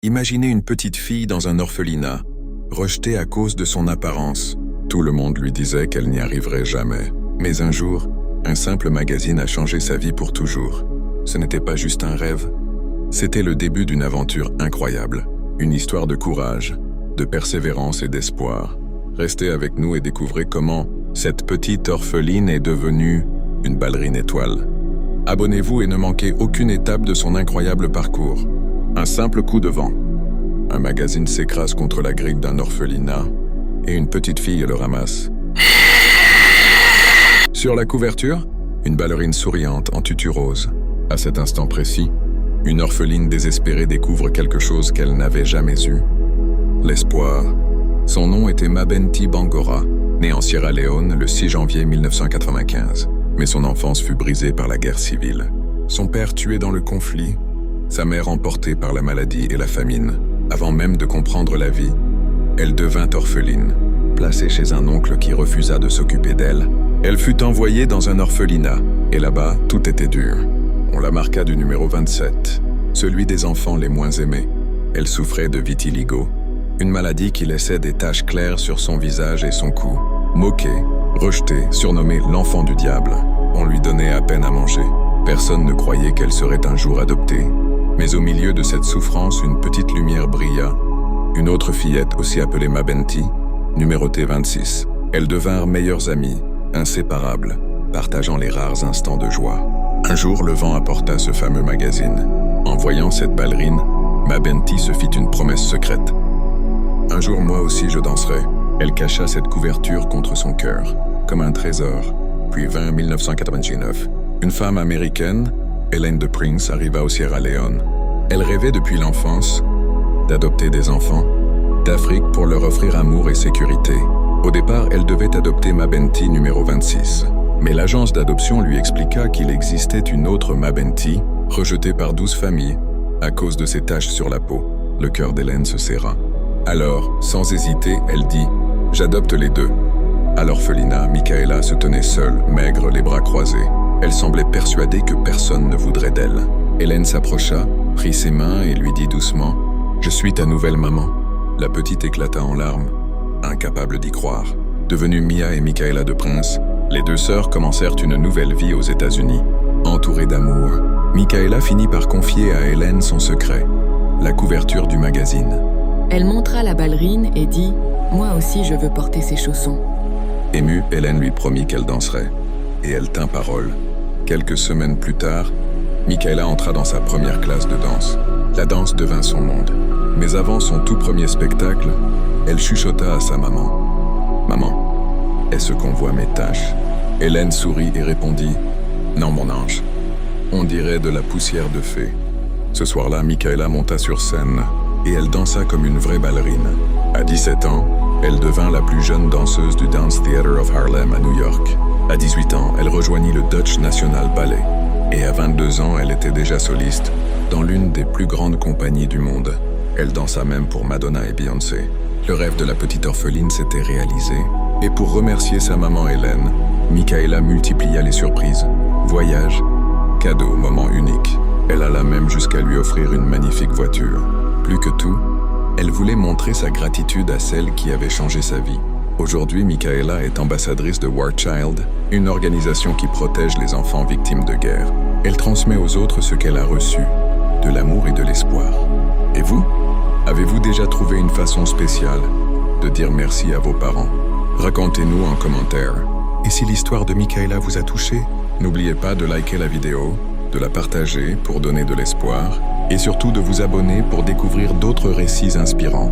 Imaginez une petite fille dans un orphelinat, rejetée à cause de son apparence. Tout le monde lui disait qu'elle n'y arriverait jamais. Mais un jour, un simple magazine a changé sa vie pour toujours. Ce n'était pas juste un rêve, c'était le début d'une aventure incroyable. Une histoire de courage, de persévérance et d'espoir. Restez avec nous et découvrez comment cette petite orpheline est devenue une ballerine étoile. Abonnez-vous et ne manquez aucune étape de son incroyable parcours. Un simple coup de vent. Un magazine s'écrase contre la grille d'un orphelinat et une petite fille le ramasse. Sur la couverture, une ballerine souriante en tutu rose. À cet instant précis, une orpheline désespérée découvre quelque chose qu'elle n'avait jamais eu. L'espoir. Son nom était Mabenti Bangora, née en Sierra Leone le 6 janvier 1995. Mais son enfance fut brisée par la guerre civile. Son père tué dans le conflit, sa mère emportée par la maladie et la famine. Avant même de comprendre la vie, elle devint orpheline. Placée chez un oncle qui refusa de s'occuper d'elle, elle fut envoyée dans un orphelinat. Et là-bas, tout était dur. On la marqua du numéro 27, celui des enfants les moins aimés. Elle souffrait de vitiligo, une maladie qui laissait des taches claires sur son visage et son cou. Moquée, rejetée, surnommée l'enfant du diable, on lui donnait à peine à manger. Personne ne croyait qu'elle serait un jour adoptée. Mais au milieu de cette souffrance, une petite lumière brilla. Une autre fillette, aussi appelée Mabenti, numérotée 26. Elles devinrent meilleures amies, inséparables, partageant les rares instants de joie. Un jour, le vent apporta ce fameux magazine. En voyant cette ballerine, Mabenti se fit une promesse secrète. Un jour, moi aussi, je danserai. Elle cacha cette couverture contre son cœur, comme un trésor. Puis vint 1999. Une femme américaine, Hélène de Prince, arriva au Sierra Leone. Elle rêvait depuis l'enfance d'adopter des enfants d'Afrique pour leur offrir amour et sécurité. Au départ, elle devait adopter Mabenti numéro 26. Mais l'agence d'adoption lui expliqua qu'il existait une autre Mabenti, rejetée par 12 familles, à cause de ses taches sur la peau. Le cœur d'Hélène se serra. Alors, sans hésiter, elle dit « J'adopte les deux ». À l'orphelinat, Michaela se tenait seule, maigre, les bras croisés. Elle semblait persuadée que personne ne voudrait d'elle. Hélène s'approcha, prit ses mains et lui dit doucement « Je suis ta nouvelle maman ». La petite éclata en larmes, incapable d'y croire. Devenues Mia et Michaela de Prince, les deux sœurs commencèrent une nouvelle vie aux États-Unis. Entourées d'amour, Michaela finit par confier à Hélène son secret, la couverture du magazine. Elle montra la ballerine et dit « Moi aussi je veux porter ces chaussons ». Émue, Hélène lui promit qu'elle danserait. Et elle tint parole. Quelques semaines plus tard, Michaela entra dans sa première classe de danse. La danse devint son monde. Mais avant son tout premier spectacle, elle chuchota à sa maman. « Maman, est-ce qu'on voit mes taches ?» Hélène sourit et répondit « Non, mon ange, on dirait de la poussière de fée. » Ce soir-là, Michaela monta sur scène et elle dansa comme une vraie ballerine. À 17 ans, elle devint la plus jeune danseuse du Dance Theater of Harlem à New York. À 18 ans, elle rejoignit le Dutch National Ballet. Et à 22 ans, elle était déjà soliste dans l'une des plus grandes compagnies du monde. Elle dansa même pour Madonna et Beyoncé. Le rêve de la petite orpheline s'était réalisé. Et pour remercier sa maman Hélène, Michaela multiplia les surprises. Voyages, cadeaux, moments uniques. Elle alla même jusqu'à lui offrir une magnifique voiture. Plus que tout, elle voulait montrer sa gratitude à celle qui avait changé sa vie. Aujourd'hui, Michaela est ambassadrice de War Child, une organisation qui protège les enfants victimes de guerre. Elle transmet aux autres ce qu'elle a reçu, de l'amour et de l'espoir. Et vous? Avez-vous déjà trouvé une façon spéciale de dire merci à vos parents? Racontez-nous en commentaire. Et si l'histoire de Michaela vous a touché, n'oubliez pas de liker la vidéo, de la partager pour donner de l'espoir, et surtout de vous abonner pour découvrir d'autres récits inspirants.